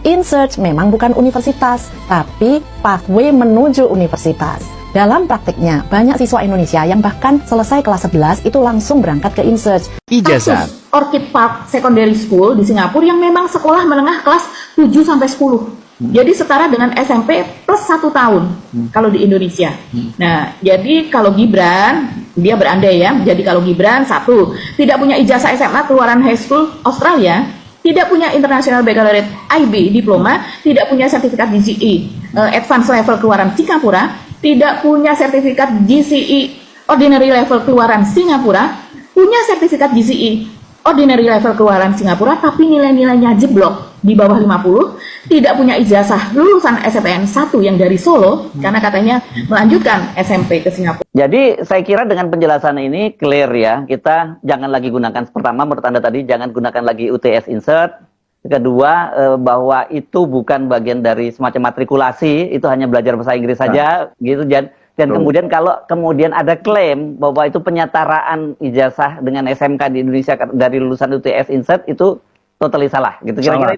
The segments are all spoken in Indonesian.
InSearch memang bukan universitas, tapi pathway menuju universitas. Dalam praktiknya, banyak siswa Indonesia yang bahkan selesai kelas 11 itu langsung berangkat ke InSearch. Ijazah. Orchid Park Secondary School di Singapura yang memang sekolah menengah kelas 7-10. Jadi setara dengan SMP plus 1 tahun kalau di Indonesia. Nah, jadi kalau Gibran, dia berandai ya. Jadi kalau Gibran, 1, tidak punya ijazah SMA keluaran high school Australia, tidak punya International Baccalaureate IB diploma, tidak punya sertifikat GCE advanced level keluaran Singapura, tidak punya sertifikat GCE ordinary level keluaran Singapura, punya sertifikat GCE ordinary level keluaran Singapura tapi nilai-nilainya jeblok di bawah 50, tidak punya ijazah lulusan SPTN 1 yang dari Solo karena katanya melanjutkan SMP ke Singapura. Jadi saya kira dengan penjelasan ini clear ya, kita jangan lagi gunakan, pertama menurut Anda tadi jangan gunakan lagi UTS Insert. Kedua, bahwa itu bukan bagian dari semacam matrikulasi, itu hanya belajar bahasa Inggris saja gitu. Dan kemudian kalau kemudian ada klaim bahwa itu penyetaraan ijazah dengan SMK di Indonesia dari lulusan UTS Insert, itu totally salah gitu kira-kira.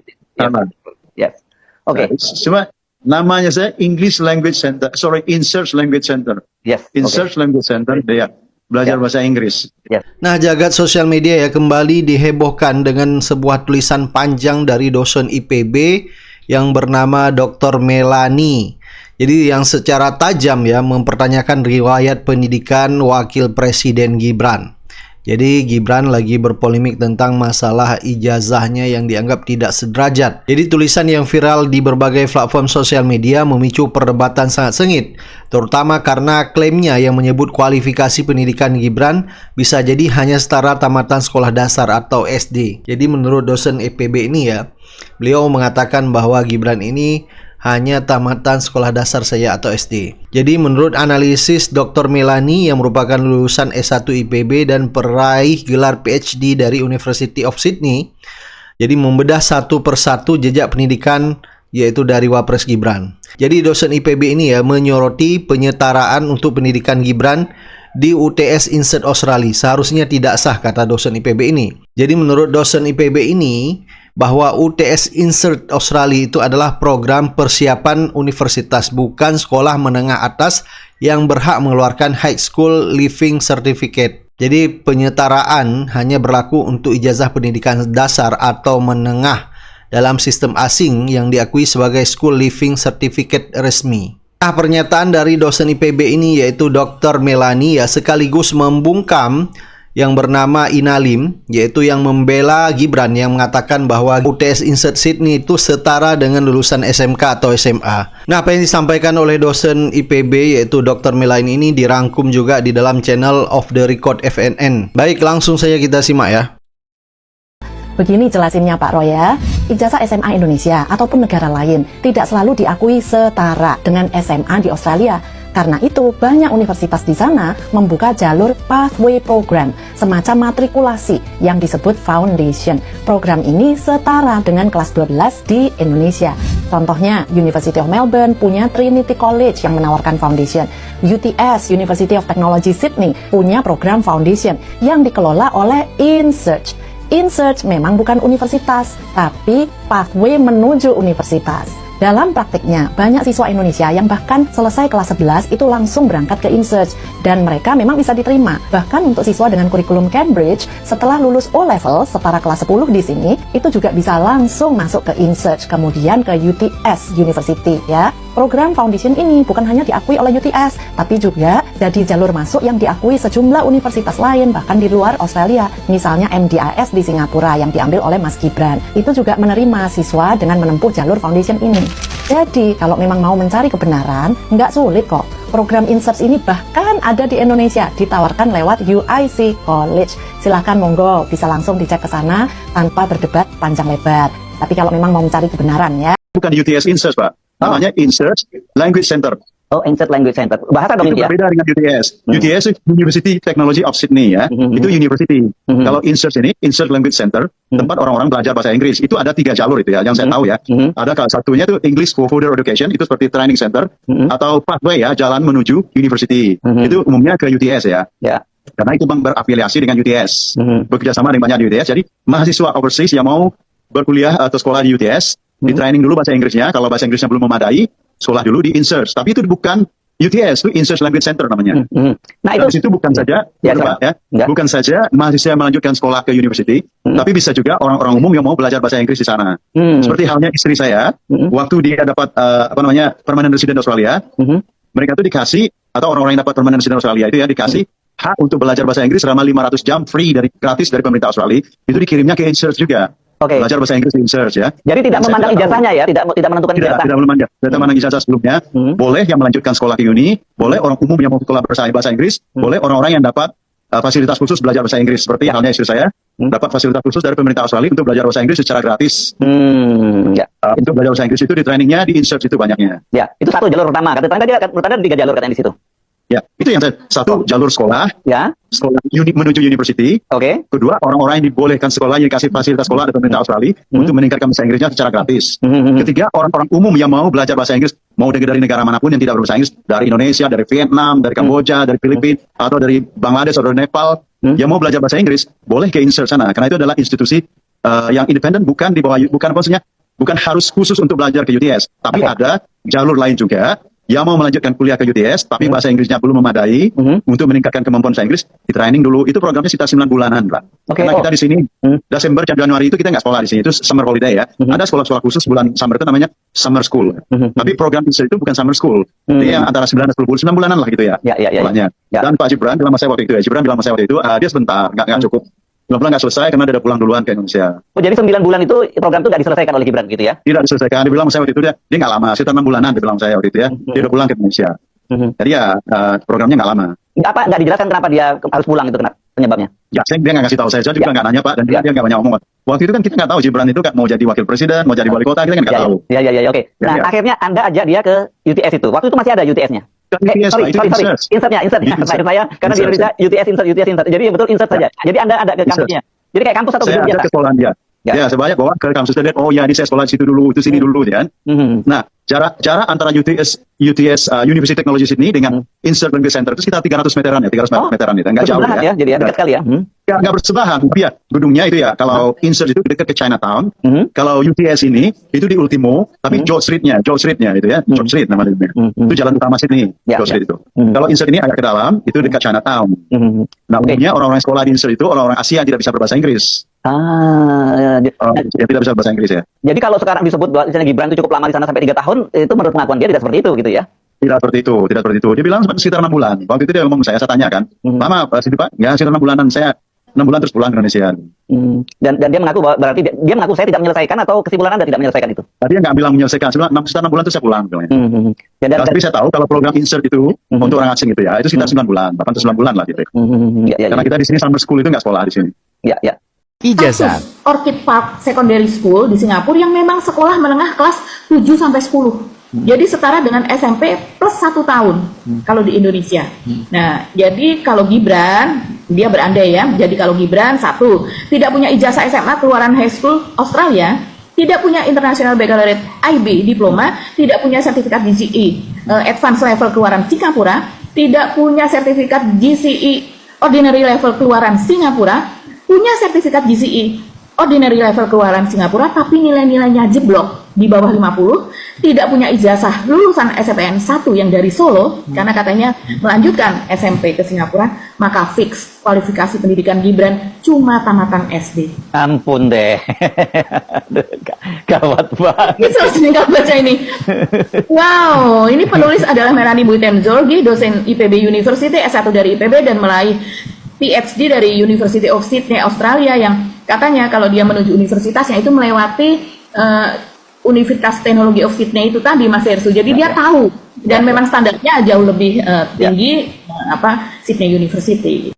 Yes. Oke. Cuma namanya saya English Language Center, InSearch Language Center. Yes. InSearch Language Center, ya. Belajar bahasa Inggris. Nah, jagat sosial media ya kembali dihebohkan dengan sebuah tulisan panjang dari dosen IPB yang bernama Dr. Melani. Jadi yang secara tajam ya mempertanyakan riwayat pendidikan Wakil Presiden Gibran. Jadi Gibran lagi berpolemik tentang masalah ijazahnya yang dianggap tidak sederajat. Jadi tulisan yang viral di berbagai platform sosial media memicu perdebatan sangat sengit, terutama karena klaimnya yang menyebut kualifikasi pendidikan Gibran bisa jadi hanya setara tamatan sekolah dasar atau SD. Jadi menurut dosen IPB ini ya, beliau mengatakan bahwa Gibran ini hanya tamatan sekolah dasar saja atau SD. Jadi menurut analisis Dr. Melani yang merupakan lulusan S1 IPB dan peraih gelar PhD dari University of Sydney, jadi membedah satu persatu jejak pendidikan yaitu dari Wapres Gibran. Jadi dosen IPB ini ya menyoroti penyetaraan untuk pendidikan Gibran di UTS Insert Australia seharusnya tidak sah, kata dosen IPB ini. Jadi menurut dosen IPB ini bahwa UTS Insert Australia itu adalah program persiapan universitas, bukan sekolah menengah atas yang berhak mengeluarkan High School Leaving Certificate. Jadi penyetaraan hanya berlaku untuk ijazah pendidikan dasar atau menengah dalam sistem asing yang diakui sebagai School Leaving Certificate resmi. Nah, pernyataan dari dosen IPB ini yaitu Dr. Melani ya sekaligus membungkam yang bernama Inalim, yaitu yang membela Gibran yang mengatakan bahwa UTS Insert Sydney itu setara dengan lulusan SMK atau SMA. Nah, apa yang disampaikan oleh dosen IPB yaitu Dr. Melani ini dirangkum juga di dalam channel Off the Record FNN. Baik, langsung saja kita simak ya. Begini jelasinnya Pak Roy ya, ijazah SMA Indonesia ataupun negara lain tidak selalu diakui setara dengan SMA di Australia. Karena itu, banyak universitas di sana membuka jalur pathway program, semacam matrikulasi yang disebut foundation. Program ini setara dengan kelas 12 di Indonesia. Contohnya, University of Melbourne punya Trinity College yang menawarkan foundation. UTS, University of Technology Sydney, punya program foundation yang dikelola oleh InSearch. InSearch memang bukan universitas, tapi pathway menuju universitas. Dalam praktiknya, banyak siswa Indonesia yang bahkan selesai kelas 11 itu langsung berangkat ke InSearch dan mereka memang bisa diterima. Bahkan untuk siswa dengan kurikulum Cambridge, setelah lulus O-Level setara kelas 10 di sini, itu juga bisa langsung masuk ke InSearch, kemudian ke UTS University ya. Program foundation ini bukan hanya diakui oleh UTS, tapi juga jadi jalur masuk yang diakui sejumlah universitas lain, bahkan di luar Australia. Misalnya MDIS di Singapura yang diambil oleh Mas Gibran. Itu juga menerima siswa dengan menempuh jalur foundation ini. Jadi, kalau memang mau mencari kebenaran, nggak sulit kok. Program InSearch ini bahkan ada di Indonesia, ditawarkan lewat UIC College. Silahkan monggo, bisa langsung dicek ke sana tanpa berdebat panjang lebar. Tapi kalau memang mau mencari kebenaran ya. Bukan UTS InSearch, Pak. Namanya InSearch Language Center. Oh, Insert Language Center. Bahasa dong itu ya? berbeda dengan UTS. UTS itu University Technology of Sydney ya. Itu university. Kalau InSearch ini, Insert Language Center, tempat orang-orang belajar bahasa Inggris. Itu ada 3 jalur itu ya, yang saya tahu ya. Ada satunya itu English for Further Education, itu seperti training center, atau pathway ya, jalan menuju university. Itu umumnya ke UTS ya. Karena itu Bang berafiliasi dengan UTS. Bekerja sama dengan banyak di UTS. Jadi mahasiswa overseas yang mau berkuliah atau sekolah di UTS, Di training dulu bahasa Inggrisnya, kalau bahasa Inggrisnya belum memadai, sekolah dulu di insert. Tapi itu bukan UTS, itu Insert Language Center namanya. Nah Dari situ bukan saja, bukan saja mahasiswa melanjutkan sekolah ke university, tapi bisa juga orang-orang umum yang mau belajar bahasa Inggris di sana. Seperti halnya istri saya, waktu dia dapat permanent resident Australia, mereka tuh dikasih, atau orang-orang yang dapat permanent resident Australia itu ya dikasih hak untuk belajar bahasa Inggris selama 500 jam gratis dari pemerintah Australia, itu dikirimnya ke insert juga. Belajar bahasa Inggris di insert ya. Jadi tidak memandang ijazahnya ya, tidak menentukan ijazah. Tidak memandang ijazah sebelumnya. Boleh yang melanjutkan sekolah ke uni, boleh orang umum yang mau sekolah bahasa Inggris, boleh orang-orang yang dapat fasilitas khusus belajar bahasa Inggris. Seperti halnya istri saya, dapat fasilitas khusus dari pemerintah Australia untuk belajar bahasa Inggris secara gratis. Untuk belajar bahasa Inggris itu di trainingnya di insert itu banyaknya. Ya, itu satu jalur pertama. Katanya tadi ada 3 jalur katanya di situ. Ya, itu yang satu jalur sekolah. Ya. Sekolah menuju university. Kedua, orang-orang yang dibolehkan sekolah yang dikasih fasilitas sekolah dari pemerintah Australia untuk meningkatkan bahasa Inggrisnya secara gratis. Ketiga, orang-orang umum yang mau belajar bahasa Inggris, mau dari negara manapun yang tidak berbahasa Inggris, dari Indonesia, dari Vietnam, dari Kamboja, dari Filipina, atau dari Bangladesh atau dari Nepal, yang mau belajar bahasa Inggris, boleh ke insert sana. Karena itu adalah institusi yang independen, bukan di bawah, bukan harus khusus untuk belajar ke UTS, tapi ada jalur lain juga. Yang mau melanjutkan kuliah ke UTS, tapi bahasa Inggrisnya belum memadai, untuk meningkatkan kemampuan bahasa Inggris, di training dulu. Itu programnya sekitar 9 bulanan, Pak. Karena kita di sini, Desember, Januari itu kita nggak sekolah di sini, itu summer holiday ya. Ada sekolah-sekolah khusus bulan summer itu namanya summer school. Tapi program itu bukan summer school. Jadi yang antara 9 dan 10 bulanan lah gitu ya. Sekolahnya. Dan Pak Gibran bilang sama saya waktu itu, dia sebentar, nggak cukup. 9 bulan nggak selesai karena dia udah pulang duluan ke Indonesia. Oh, jadi 9 bulan itu program itu nggak diselesaikan oleh Gibran gitu ya? Tidak diselesaikan. Dia bilang saya waktu itu dia nggak lama, sekitar 6 bulanan dia bilang saya waktu itu ya. Dia udah pulang ke Indonesia. Jadi ya programnya nggak lama. Nggak dijelaskan kenapa dia harus pulang itu, kenapa penyebabnya? Ya, dia nggak kasih tahu saya juga nggak nanya Pak, dan dia nggak banyak ngomong. Waktu itu kan kita nggak tahu Gibran itu mau jadi wakil presiden, mau jadi wali kota, kita kan nggak tahu. Oke. Nah, akhirnya Anda ajak dia ke UTS itu. Waktu itu masih ada UTS-nya. Sorry. Insertnya. Saya karena di Indonesia UTS insert. Jadi betul insert saja. Jadi Anda ada ke kampusnya. Jadi kayak kampus atau gedung biasa? Saya ada ke sekolah dia. Ya, saya banyak bawa ke kampus dia. Oh ya, ini saya sekolah di situ dulu, itu sini dulu, kan? Nah, jarak antara UTS University Technology Sydney dengan Insert Language Center itu sekitar 300 meteran ya, 300 meteran itu, nggak jauh ya. Jadi dekat sekali ya. Nggak bersebelahan, tapi ya gedungnya itu ya. Kalau Insert itu dekat ke Chinatown, kalau UTS ini itu di Ultimo, tapi George Street-nya itu ya, George Street namanya. Itu jalan utama Sydney, George Street itu. Kalau Insert ini agak ke dalam, itu dekat Chinatown. Nah, umumnya orang-orang sekolah di Insert itu orang-orang Asia yang tidak bisa berbahasa Inggris. Yang tidak bisa bahasa Inggris ya. Jadi kalau sekarang disebut bahwa Gibran itu cukup lama di sana sampai 3 tahun, itu menurut pengakuan dia tidak seperti itu gitu ya? Tidak seperti itu. Dia bilang sekitar 6 bulan. Waktu itu dia ngomong saya tanya kan, lama Pak? Ya sekitar 6 bulanan. Saya 6 bulan terus pulang ke Indonesia. Dan dia mengaku bahwa berarti dia mengaku saya tidak menyelesaikan, atau kesimpulan Anda tidak menyelesaikan itu? Tadi dia nggak bilang menyelesaikan, sekitar 6 bulan terus saya pulang. Tapi saya tahu kalau program insert itu untuk orang asing itu ya, itu sekitar 9 bulan, 8 atau 9 bulan lah gitu. Karena kita di sini summer school itu nggak sekolah di sini. Ijazah. Orchid Park Secondary School di Singapura yang memang sekolah menengah kelas 7 sampai 10. Jadi setara dengan SMP plus 1 tahun kalau di Indonesia. Nah, jadi kalau Gibran, dia berandai ya. Jadi kalau Gibran, 1, tidak punya ijazah SMA keluaran high school Australia, tidak punya International Baccalaureate IB diploma, tidak punya sertifikat GCE Advanced Level keluaran Singapura, tidak punya sertifikat GCE Ordinary Level keluaran Singapura, punya sertifikat GCE Ordinary Level keluaran Singapura, tapi nilai-nilainya jeblok di bawah 50, tidak punya ijazah lulusan SPN 1 yang dari Solo, karena katanya melanjutkan SMP ke Singapura, maka fix kualifikasi pendidikan Gibran cuma tamatan SD. Ampun deh. Gawat banget. Ini harus baca ini. Wow, ini penulis adalah Melanie Buiten-Zorgi, dosen IPB University, S1 dari IPB, dan meraih PhD dari University of Sydney, Australia, yang katanya kalau dia menuju universitasnya itu melewati Universitas Teknologi of Sydney itu tadi, Mas Ersu. Jadi dia tahu, dan memang standarnya jauh lebih tinggi Sydney University.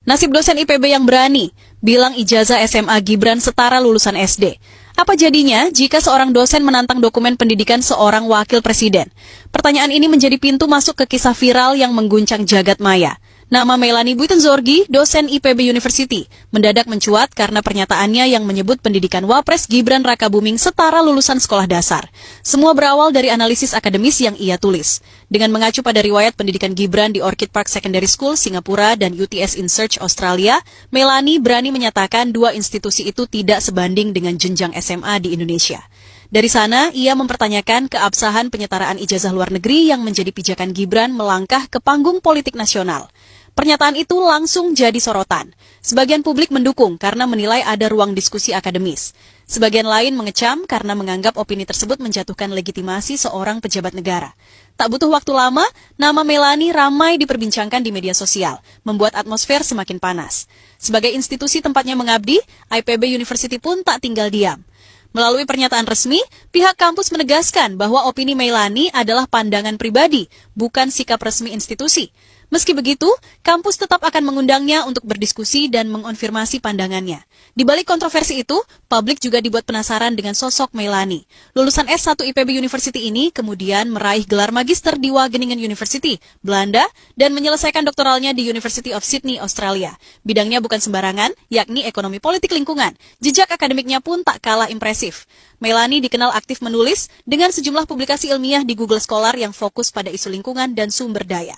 Nasib dosen IPB yang berani bilang ijazah SMA Gibran setara lulusan SD. Apa jadinya jika seorang dosen menantang dokumen pendidikan seorang wakil presiden? Pertanyaan ini menjadi pintu masuk ke kisah viral yang mengguncang jagat maya. Nama Melanie Buiten-Zorgi, dosen IPB University, mendadak mencuat karena pernyataannya yang menyebut pendidikan Wapres Gibran Rakabuming setara lulusan sekolah dasar. Semua berawal dari analisis akademis yang ia tulis. Dengan mengacu pada riwayat pendidikan Gibran di Orchid Park Secondary School, Singapura, dan UTS Insert Australia, Melanie berani menyatakan dua institusi itu tidak sebanding dengan jenjang SMA di Indonesia. Dari sana, ia mempertanyakan keabsahan penyetaraan ijazah luar negeri yang menjadi pijakan Gibran melangkah ke panggung politik nasional. Pernyataan itu langsung jadi sorotan. Sebagian publik mendukung karena menilai ada ruang diskusi akademis. Sebagian lain mengecam karena menganggap opini tersebut menjatuhkan legitimasi seorang pejabat negara. Tak butuh waktu lama, nama Melani ramai diperbincangkan di media sosial, membuat atmosfer semakin panas. Sebagai institusi tempatnya mengabdi, IPB University pun tak tinggal diam. Melalui pernyataan resmi, pihak kampus menegaskan bahwa opini Melani adalah pandangan pribadi, bukan sikap resmi institusi. Meski begitu, kampus tetap akan mengundangnya untuk berdiskusi dan mengonfirmasi pandangannya. Di balik kontroversi itu, publik juga dibuat penasaran dengan sosok Melani. Lulusan S1 IPB University ini kemudian meraih gelar magister di Wageningen University, Belanda, dan menyelesaikan doktoralnya di University of Sydney, Australia. Bidangnya bukan sembarangan, yakni ekonomi politik lingkungan. Jejak akademiknya pun tak kalah impresif. Melani dikenal aktif menulis dengan sejumlah publikasi ilmiah di Google Scholar yang fokus pada isu lingkungan dan sumber daya.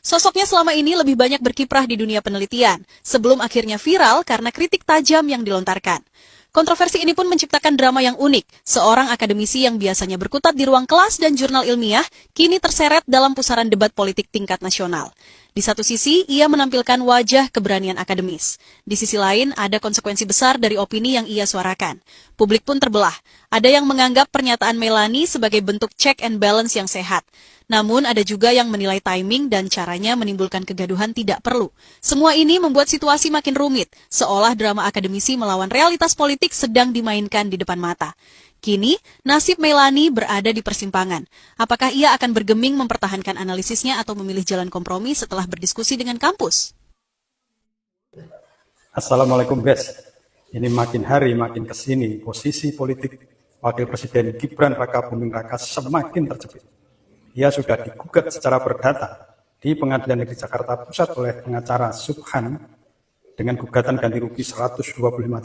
Sosoknya selama ini lebih banyak berkiprah di dunia penelitian, sebelum akhirnya viral karena kritik tajam yang dilontarkan. Kontroversi ini pun menciptakan drama yang unik. Seorang akademisi yang biasanya berkutat di ruang kelas dan jurnal ilmiah, kini terseret dalam pusaran debat politik tingkat nasional. Di satu sisi, ia menampilkan wajah keberanian akademis. Di sisi lain, ada konsekuensi besar dari opini yang ia suarakan. Publik pun terbelah. Ada yang menganggap pernyataan Melani sebagai bentuk check and balance yang sehat. Namun ada juga yang menilai timing dan caranya menimbulkan kegaduhan tidak perlu. Semua ini membuat situasi makin rumit, seolah drama akademisi melawan realitas politik sedang dimainkan di depan mata. Kini, nasib Melani berada di persimpangan. Apakah ia akan bergeming mempertahankan analisisnya atau memilih jalan kompromi setelah berdiskusi dengan kampus? Assalamualaikum guys. Ini makin hari makin kesini posisi politik Wakil Presiden Gibran Raka Buming Raka semakin terjepit. Ia sudah digugat secara perdata di Pengadilan Negeri Jakarta Pusat oleh pengacara Subhan dengan gugatan ganti rugi 125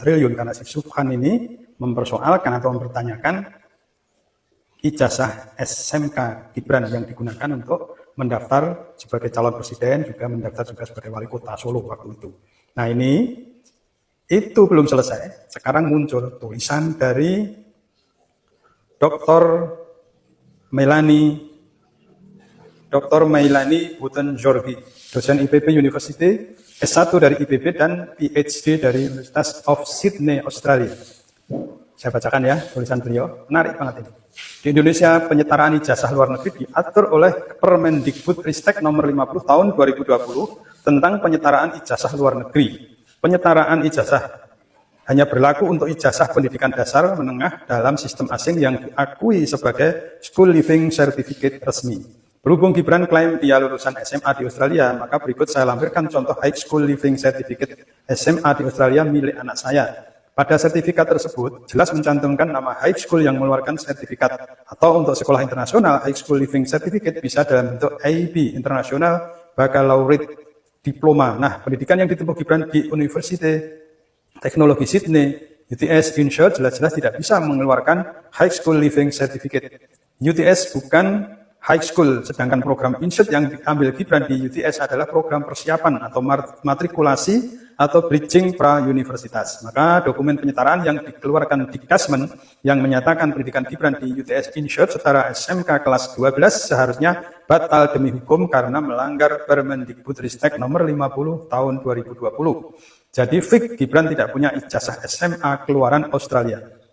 triliun karena si Subhan ini mempersoalkan atau mempertanyakan ijazah SMK Gibran yang digunakan untuk mendaftar sebagai calon presiden, juga mendaftar juga sebagai wali kota Solo waktu itu. Nah ini, itu belum selesai. Sekarang muncul tulisan dari Dr. Melani Butenjorgi, dosen IPB University, S1 dari IPB dan PhD dari Universitas of Sydney, Australia. Saya bacakan ya tulisan beliau, menarik banget ini. Di Indonesia, penyetaraan ijazah luar negeri diatur oleh Permendikbudristek nomor 50 tahun 2020 tentang penyetaraan ijazah luar negeri. Penyetaraan ijazah hanya berlaku untuk ijazah pendidikan dasar menengah dalam sistem asing yang diakui sebagai School Leaving Certificate resmi. Berhubung Gibran klaim dia lulusan SMA di Australia, maka berikut saya lampirkan contoh High School Leaving Certificate SMA di Australia milik anak saya. Pada sertifikat tersebut, jelas mencantumkan nama high school yang mengeluarkan sertifikat. Atau untuk sekolah internasional, High School Leaving Certificate bisa dalam bentuk IB, International Baccalaureate Diploma. Nah, pendidikan yang ditempuh Gibran di University Teknologi Sydney, UTS Inshore, jelas-jelas tidak bisa mengeluarkan High School Leaving Certificate. UTS bukan high school, sedangkan program INSET yang diambil Gibran di UTS adalah program persiapan atau matrikulasi atau bridging pra-universitas. Maka dokumen penyetaraan yang dikeluarkan Dikdasmen yang menyatakan pendidikan Gibran di UTS INSET setara SMK kelas 12 seharusnya batal demi hukum karena melanggar Permendikbudristek nomor 50 tahun 2020. Jadi fix Gibran tidak punya ijazah SMA keluaran Australia.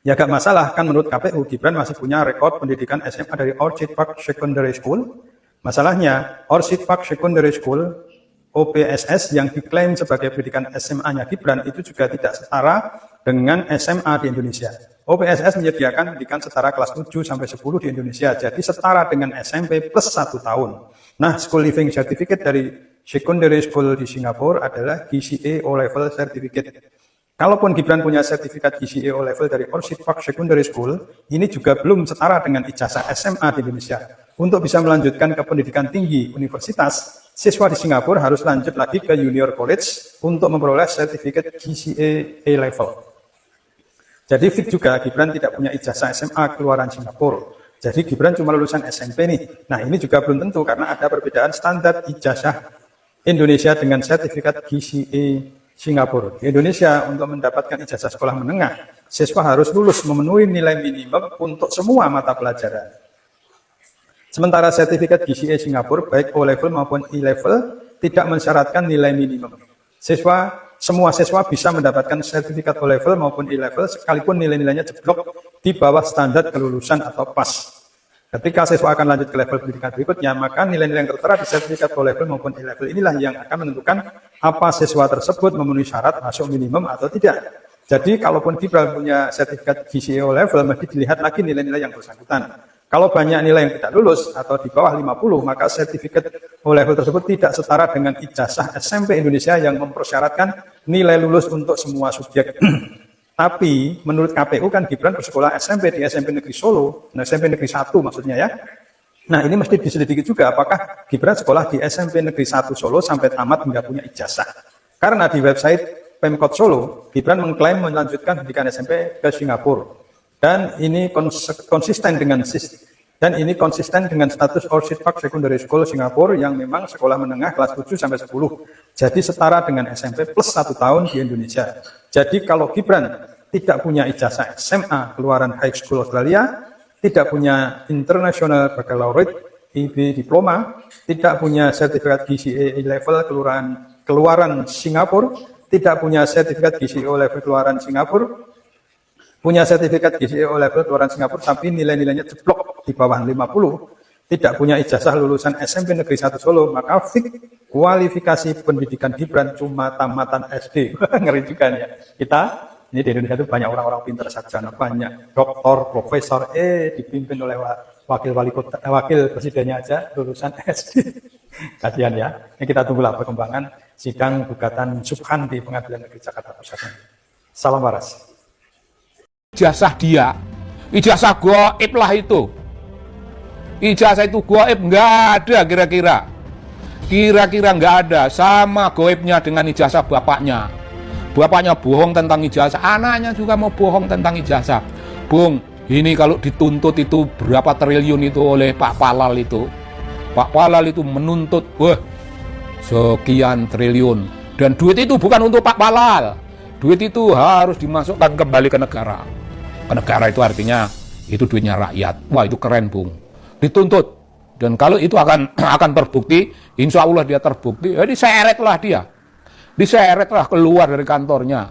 Ya agak masalah, kan menurut KPU Gibran masih punya rekod pendidikan SMA dari Orchid Park Secondary School. Masalahnya, Orchid Park Secondary School, OPSS, yang diklaim sebagai pendidikan SMA-nya Gibran itu juga tidak setara dengan SMA di Indonesia. OPSS menyediakan pendidikan setara kelas 7 sampai 10 di Indonesia, jadi setara dengan SMP plus 1 tahun. Nah, School Leaving Certificate dari Secondary School di Singapura adalah GCE O-Level Certificate. Kalaupun Gibran punya sertifikat GCE O-Level dari Orchid Park Secondary School, ini juga belum setara dengan ijazah SMA di Indonesia. Untuk bisa melanjutkan ke pendidikan tinggi universitas, siswa di Singapura harus lanjut lagi ke Junior College untuk memperoleh sertifikat GCE A-Level. Jadi fix juga Gibran tidak punya ijazah SMA keluaran Singapura. Jadi Gibran cuma lulusan SMP nih. Nah ini juga belum tentu karena ada perbedaan standar ijazah Indonesia dengan sertifikat GCE Singapura. Di Indonesia, untuk mendapatkan ijazah sekolah menengah, siswa harus lulus memenuhi nilai minimum untuk semua mata pelajaran. Sementara sertifikat GCE Singapura, baik O-level maupun E-level, tidak mensyaratkan nilai minimum. Semua siswa bisa mendapatkan sertifikat O-level maupun E-level, sekalipun nilai-nilainya jeblok di bawah standar kelulusan atau PAS. Ketika siswa akan lanjut ke level pendidikan berikutnya, maka nilai-nilai yang tertera di sertifikat O-level maupun E-level inilah yang akan menentukan apa siswa tersebut memenuhi syarat masuk minimum atau tidak. Jadi, kalaupun Gibran punya sertifikat GCE O-level, mesti dilihat lagi nilai-nilai yang bersangkutan. Kalau banyak nilai yang tidak lulus atau di bawah 50, maka sertifikat O-level tersebut tidak setara dengan ijazah SMP Indonesia yang mempersyaratkan nilai lulus untuk semua subjek. Tapi menurut KPU kan Gibran bersekolah SMP di SMP Negeri Solo, SMP Negeri 1 maksudnya ya. Nah, ini mesti diselidiki juga apakah Gibran sekolah di SMP Negeri 1 Solo sampai tamat hingga punya ijazah. Karena di website Pemkot Solo, Gibran mengklaim melanjutkan pendidikan SMP ke Singapura. Dan ini konsisten dengan status Orchid Park Secondary School Singapura yang memang sekolah menengah kelas 7 sampai 10. Jadi setara dengan SMP plus 1 tahun di Indonesia. Jadi kalau Gibran tidak punya ijazah SMA keluaran High School Australia, tidak punya International Baccalaureate IB Diploma, tidak punya sertifikat GCE level keluaran Singapura, tidak punya sertifikat GCE level keluaran Singapura, punya sertifikat GCE level keluaran Singapura tapi nilai-nilainya jeblok di bawah 50, tidak punya ijazah lulusan SMP Negeri 1 Solo, maka kualifikasi pendidikan Gibran cuma tamatan SD. Ngeri juga ya. Kita ini di Indonesia itu banyak orang-orang pintar sarjana, banyak doktor, profesor, dipimpin oleh wakil presidennya aja lulusan SD. Kasihan ya. Ini kita tunggulah perkembangan sidang gugatan Subhan di Pengadilan Negeri Jakarta Pusat. Salam waras. Ijazah dia, ijazah goib lah itu. Ijazah itu goib, nggak ada kira-kira nggak ada, sama goibnya dengan ijazah bapaknya. Bapaknya bohong tentang ijazah, anaknya juga mau bohong tentang ijazah. Bung, ini kalau dituntut itu berapa triliun itu oleh Pak Palal itu. Pak Palal itu menuntut, sekian triliun. Dan duit itu bukan untuk Pak Palal. Duit itu harus dimasukkan kembali ke negara. Ke negara itu artinya itu duitnya rakyat. Wah, itu keren, Bung. Dituntut. Dan kalau itu akan terbukti, insya Allah dia terbukti, diseretlah dia. Diseretlah keluar dari kantornya.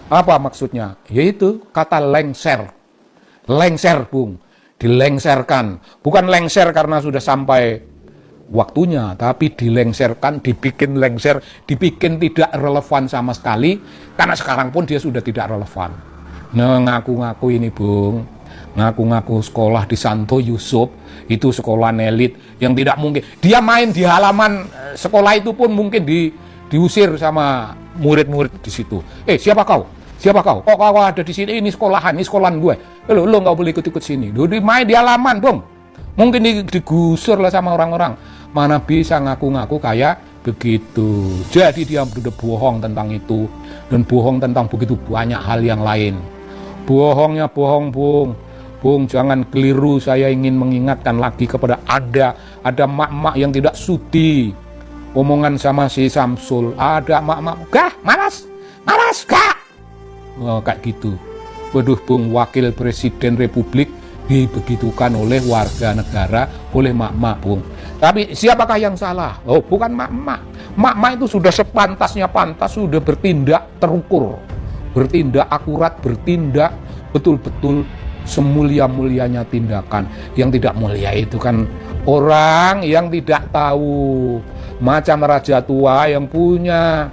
Apa maksudnya? Yaitu kata lengser. Lengser, Bung. Dilengserkan. Bukan lengser karena sudah sampai waktunya, tapi dilengserkan, dibikin lengser, dibikin tidak relevan sama sekali, karena sekarang pun dia sudah tidak relevan. Nah, ngaku-ngaku ini, Bung, ngaku-ngaku sekolah di Santo Yusuf, itu sekolah elit yang tidak mungkin. Dia main di halaman sekolah itu pun mungkin diusir sama murid-murid di situ. Siapa kau? Siapa kau? Kok kau ada di sini? Ini sekolahan gue. Lo nggak boleh ikut-ikut sini. Lo main di halaman, Bung. Mungkin digusur lah sama orang-orang. Mana bisa ngaku-ngaku kayak begitu. Jadi dia udah bohong tentang itu. Dan bohong tentang begitu banyak hal yang lain. Bohongnya bohong, Bung. Bung, jangan keliru. Saya ingin mengingatkan lagi kepada ada mak-mak yang tidak sudi omongan sama si Samsul. Ada mak-mak, gah, malas, gak. Kayak gitu. Waduh, Bung, wakil presiden Republik dibegitukan oleh warga negara, oleh mak-mak, Bung. Tapi siapakah yang salah? Bukan mak-mak. Mak-mak itu sudah sepantasnya sudah bertindak terukur, bertindak akurat, bertindak betul-betul semulia-mulianya tindakan. Yang tidak mulia itu kan orang yang tidak tahu, macam raja tua yang punya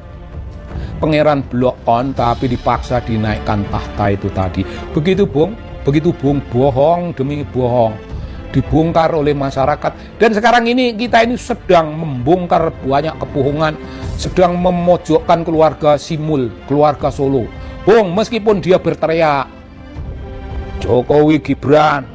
pangeran Blok On tapi dipaksa dinaikkan tahta itu tadi. Begitu, Bung, bohong demi bohong dibongkar oleh masyarakat. Dan sekarang ini kita ini sedang membongkar banyak kebohongan, sedang memojokkan keluarga Simul, keluarga Solo. Bung, meskipun dia berteriak Jokowi Gibran,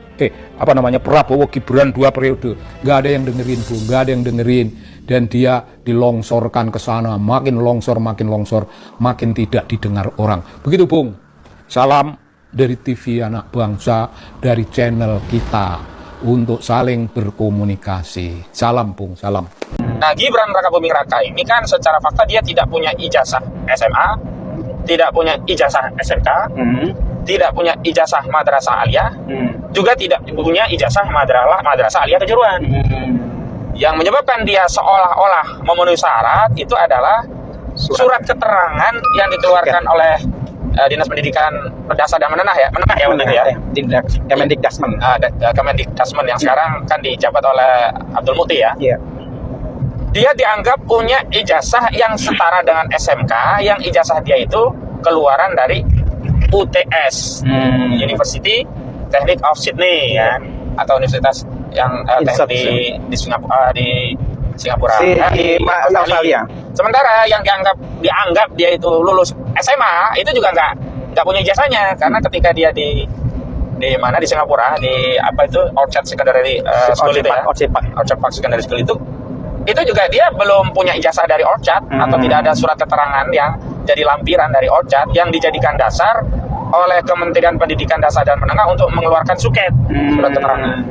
Prabowo Gibran 2 periode, nggak ada yang dengerin, Bung, nggak ada yang dengerin. Dan dia dilongsorkan ke sana, makin longsor, makin tidak didengar orang. Begitu, Bung. Salam dari TV Anak Bangsa, dari channel kita untuk saling berkomunikasi. Salam, Bung, salam. Nah, Gibran Raka Buming Raka ini kan secara fakta dia tidak punya ijazah. SMA, tidak punya ijazah SMK, tidak punya ijazah madrasah aliyah, juga tidak punya ijazah madrasah aliyah kejuruan. Yang menyebabkan dia seolah-olah memenuhi syarat itu adalah surat keterangan yang dikeluarkan oleh Dinas Pendidikan Dasar dan Menengah ya waktu itu ya. Kemendikdasmen. Kemendikdasmen yang sekarang kan dijabat oleh Abdul Muti ya. Iya. Dia dianggap punya ijazah yang setara dengan SMK, yang ijazah dia itu keluaran dari UTS, University Technique of Sydney ya, atau universitas yang di Singapura di Australia. Sementara yang dianggap dia itu lulus SMA itu juga nggak punya ijazahnya, karena ketika dia di mana di Singapura di Orchard Secondary School itu ya, Orchard Park Secondary School itu juga dia belum punya ijazah dari Orchard atau tidak ada surat keterangan yang jadi lampiran dari Orchard yang dijadikan dasar oleh Kementerian Pendidikan Dasar dan Menengah untuk mengeluarkan suket surat keterangan.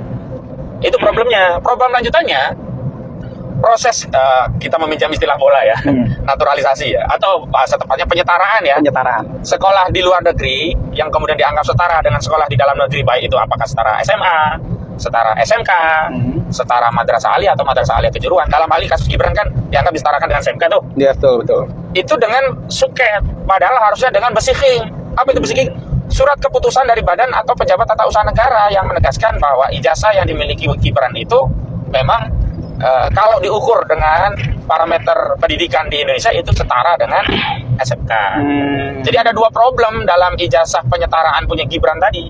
Itu problemnya. Problem lanjutannya, proses kita meminjam istilah bola ya, naturalisasi ya, atau bahasa tepatnya penyetaraan ya. Sekolah di luar negeri yang kemudian dianggap setara dengan sekolah di dalam negeri, baik itu apakah setara SMA, setara SMK, setara madrasah aliyah atau madrasah aliyah kejuruan. Dalam hal ini kasus Gibran kan dianggap disetarakan dengan SMK tuh. Iya, betul. Itu dengan suket, padahal harusnya dengan besiking. Apa itu besiking? Surat keputusan dari badan atau pejabat tata usaha negara yang menegaskan bahwa ijazah yang dimiliki Gibran itu memang kalau diukur dengan parameter pendidikan di Indonesia itu setara dengan SMK. Jadi ada dua problem dalam ijazah penyetaraan punya Gibran tadi.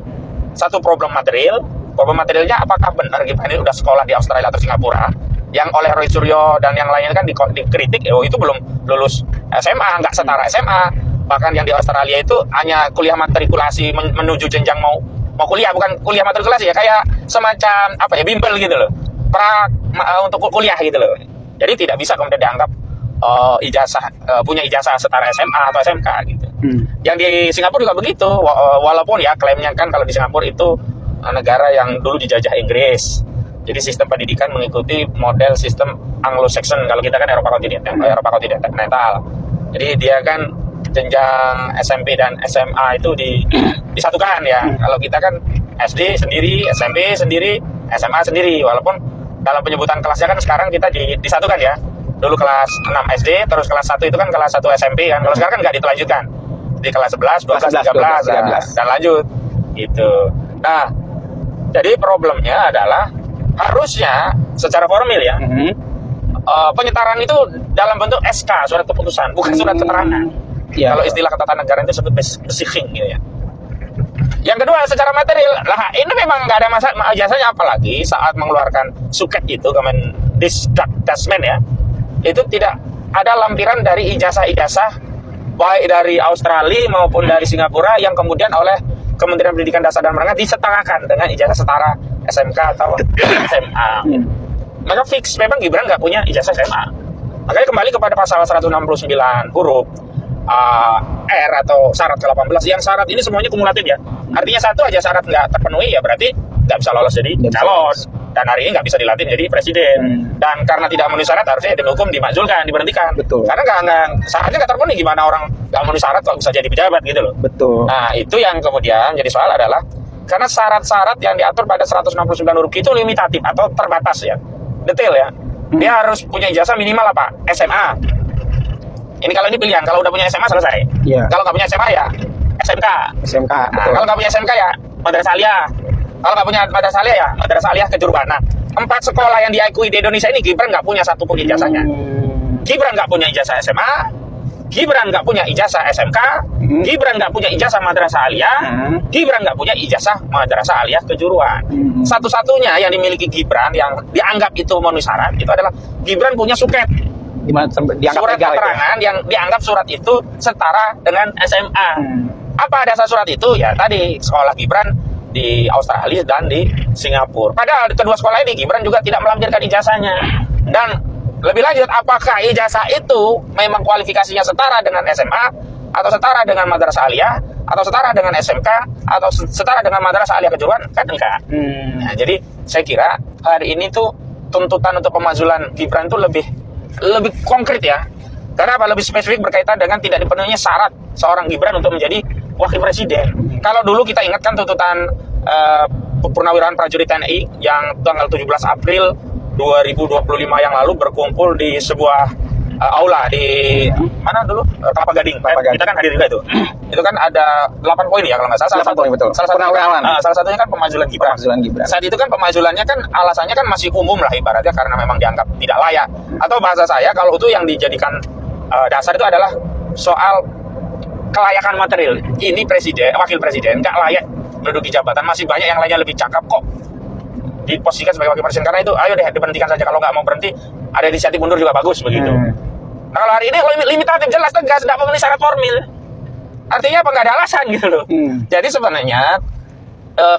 Satu problem material. Problem materialnya apakah benar Gibran ini udah sekolah di Australia atau Singapura? Yang oleh Roy Suryo dan yang lainnya kan dikritik, itu belum lulus SMA, nggak setara SMA. Bahkan yang di Australia itu hanya kuliah matrikulasi menuju jenjang mau kuliah, bukan kuliah matrikulasi ya, kayak semacam bimbel gitu loh, untuk kuliah gitu loh. Jadi tidak bisa kemudian dianggap punya ijazah setara SMA atau SMK gitu. Yang di Singapura juga begitu, walaupun ya klaimnya kan kalau di Singapura itu negara yang dulu dijajah Inggris. Jadi sistem pendidikan mengikuti model sistem Anglo-Saxon, kalau kita kan Eropa kontinental. Jadi dia kan jenjang SMP dan SMA itu disatukan ya. Kalau kita kan SD sendiri, SMP sendiri, SMA sendiri. Walaupun dalam penyebutan kelasnya kan sekarang kita disatukan ya. Dulu kelas 6 SD, terus kelas 1 itu kan kelas 1 SMP kan. Kalau sekarang kan nggak ditelanjutkan. Di kelas 11, 12, 13 dan lanjut. Gitu. Nah, jadi problemnya adalah harusnya secara formil ya, penyetaraan itu dalam bentuk SK, surat keputusan, bukan surat keterangan. Ya. Kalau istilah ketatanegaraan itu disebut besiking gitu ya. Yang kedua, secara material, ini memang nggak ada masalah ijazahnya, apalagi saat mengeluarkan suket itu Kemendikdasmen ya, itu tidak ada lampiran dari ijazah-ijazah baik dari Australia maupun dari Singapura yang kemudian oleh Kementerian Pendidikan Dasar dan Menengah disetarakan dengan ijazah setara SMK atau SMA. Maka fix memang Gibran nggak punya ijazah SMA. Makanya kembali kepada pasal 169 huruf R atau syarat ke-18, yang syarat ini semuanya kumulatif ya. Artinya satu aja syarat nggak terpenuhi ya berarti nggak bisa lolos jadi calon, dan hari ini nggak bisa dilantik jadi presiden. Dan karena tidak memenuhi syarat harusnya demi hukum dimakzulkan, diberhentikan. Betul. Karena syaratnya nggak terpenuhi, gimana orang nggak memenuhi syarat kok bisa jadi pejabat gitu loh. Betul. Nah itu yang kemudian jadi soal adalah karena syarat-syarat yang diatur pada 169 huruf itu limitatif atau terbatas ya, detail ya. Dia harus punya ijazah minimal apa? SMA. Ini kalau ini pilihan, kalau udah punya SMA selesai. Yeah. Kalau nggak punya SMA ya SMK. Nah, kalau nggak punya SMK ya madrasah aliyah. Kalau nggak punya madrasah aliyah ya madrasah aliyah kejuruan. Nah, 4 sekolah yang diakui di Indonesia ini Gibran nggak punya satupun ijazahnya. Gibran nggak punya ijazah SMA, Gibran nggak punya ijazah SMK, Gibran nggak punya ijazah madrasah aliyah, Gibran nggak punya ijazah madrasah aliyah kejuruan. Satu-satunya yang dimiliki Gibran yang dianggap itu memenuhi syarat itu adalah Gibran punya suket. Surat keterangan yang dianggap surat itu setara dengan SMA. Apa dasar surat itu? Ya tadi sekolah Gibran di Australia dan di Singapura. Padahal di kedua sekolah ini Gibran juga tidak melampirkan ijazahnya. Dan lebih lanjut, apakah ijazah itu memang kualifikasinya setara dengan SMA atau setara dengan madrasah aliyah atau setara dengan SMK atau setara dengan madrasah aliyah kejuruan? Kan enggak. Nah, jadi saya kira hari ini tuh tuntutan untuk pemakzulan Gibran tuh lebih konkret ya. Karena apa? Lebih spesifik berkaitan dengan tidak dipenuhinya syarat seorang Gibran untuk menjadi wakil presiden. Kalau dulu kita ingatkan tuntutan purnawirawan prajurit TNI yang tanggal 17 April 2025 yang lalu berkumpul di sebuah aula di mana dulu? Kelapa Gading. Kita kan hadir juga itu. Itu kan ada 8 poin ya kalau nggak salah. 8 poin betul. Salah satunya kan pemajulan Gibran. Saat itu kan pemajulannya kan alasannya kan masih umum lah ibaratnya karena memang dianggap tidak layak. Atau bahasa saya kalau itu yang dijadikan dasar itu adalah soal kelayakan material. Ini presiden, wakil presiden nggak layak menduduki jabatan. Masih banyak yang lainnya lebih cakep kok diposisikan sebagai wakil presiden. Karena itu ayo deh diberhentikan saja. Kalau nggak mau berhenti ada inisiatif mundur juga bagus begitu. Nah kalau hari ini limitatif jelas tegas tidak memenuhi syarat formil. Artinya apa, nggak ada alasan gitu loh. Jadi sebenarnya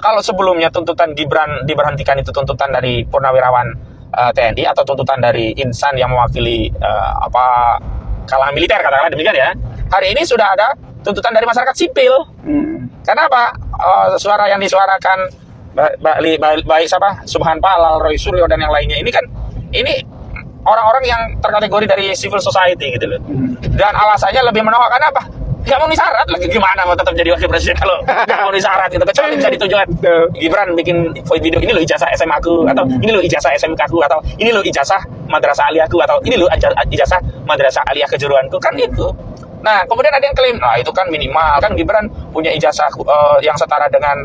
kalau sebelumnya tuntutan Gibran diberhentikan itu tuntutan dari purnawirawan TNI atau tuntutan dari insan yang mewakili kalangan militer katakanlah demikian ya. Hari ini sudah ada tuntutan dari masyarakat sipil. Karena apa? Suara yang disuarakan baik siapa? Subhan Palal, Roy Suryo dan yang lainnya ini orang-orang yang terkategori dari civil society gitu loh. Dan alasannya lebih menolak karena apa? Gak mau syarat lagi, gimana mau tetap jadi wakil presiden kalau gak mau syarat gitu, kecuali bisa ditunjukkan Gibran bikin video ini loh ijazah SMA aku, atau ini loh ijazah SMK aku, atau ini loh ijazah madrasah aliyah aku, atau ini loh ijazah madrasah aliyah kejuruanku, kan itu. Nah kemudian ada yang klaim, nah itu kan minimal kan Gibran punya ijazah yang setara dengan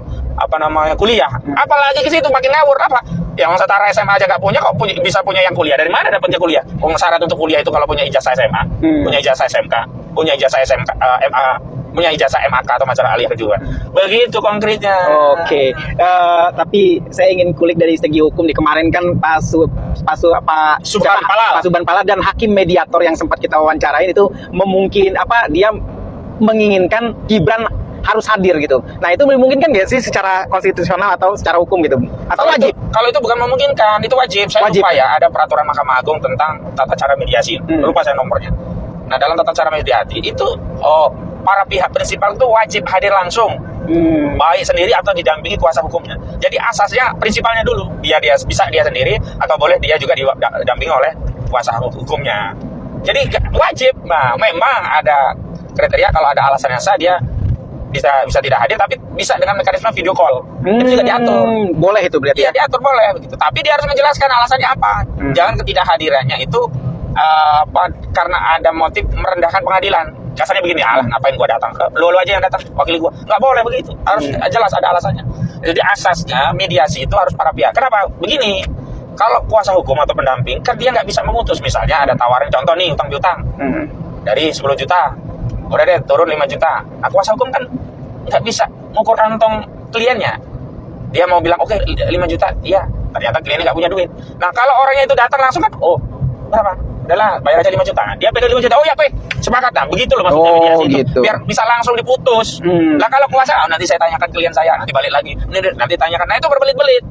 kuliah, apalagi ke situ makin ngawur apa? Yang setara SMA aja nggak punya, kok bisa punya yang kuliah? Dari mana dapatnya kuliah? Syarat untuk kuliah itu kalau punya ijazah SMA, punya ijazah SMK, punya ijazah SMK, punya ijazah MAK atau madrasah aliyah kejuruan. Begitu konkretnya. Oke. Tapi saya ingin kulik dari segi hukum nih. Kemarin kan Pak Subhan Palal dan hakim mediator yang sempat kita wawancarain itu dia menginginkan Gibran harus hadir gitu. Nah itu memungkinkan nggak sih secara konstitusional atau secara hukum gitu? Atau wajib? Kalau itu bukan memungkinkan, itu wajib. Saya lupa ya, ada peraturan Mahkamah Agung tentang tata cara mediasi. Lupa saya nomornya. Nah dalam tata cara mediasi itu para pihak prinsipal itu wajib hadir langsung, baik sendiri atau didampingi kuasa hukumnya. Jadi asasnya prinsipalnya dulu, dia bisa dia sendiri atau boleh dia juga didampingi oleh kuasa hukumnya. Jadi wajib. Nah memang ada kriteria kalau ada alasan yang sah dia bisa tidak hadir, tapi bisa dengan mekanisme video call. Itu juga diatur. Boleh itu berarti? Iya diatur boleh begitu. Tapi dia harus menjelaskan alasannya apa. Jangan ketidakhadirannya itu karena ada motif merendahkan pengadilan. Kasarnya begini, ngapain gua datang, lu aja yang datang, wakili gua. Nggak boleh begitu, harus jelas ada alasannya. Jadi asasnya mediasi itu harus para pihak. Kenapa? Begini, kalau kuasa hukum atau pendamping kan dia nggak bisa memutus. Misalnya ada tawaran, contoh nih utang piutang dari 10 juta, udah deh turun 5 juta. Nah kuasa hukum kan nggak bisa mengukur kantong kliennya. Dia mau bilang oke, 5 juta, iya, ternyata kliennya nggak punya duit. Nah kalau orangnya itu datang langsung kan, berapa? Udahlah, bayar aja 5 juta. Dia pegang 5 juta, oh ya sepakat. Nah begitu loh maksudnya mediasi itu. Biar bisa langsung diputus. Lah kalau kuasa, nanti saya tanyakan klien saya, nanti balik lagi, nanti tanyakan. Nah itu berbelit-belit.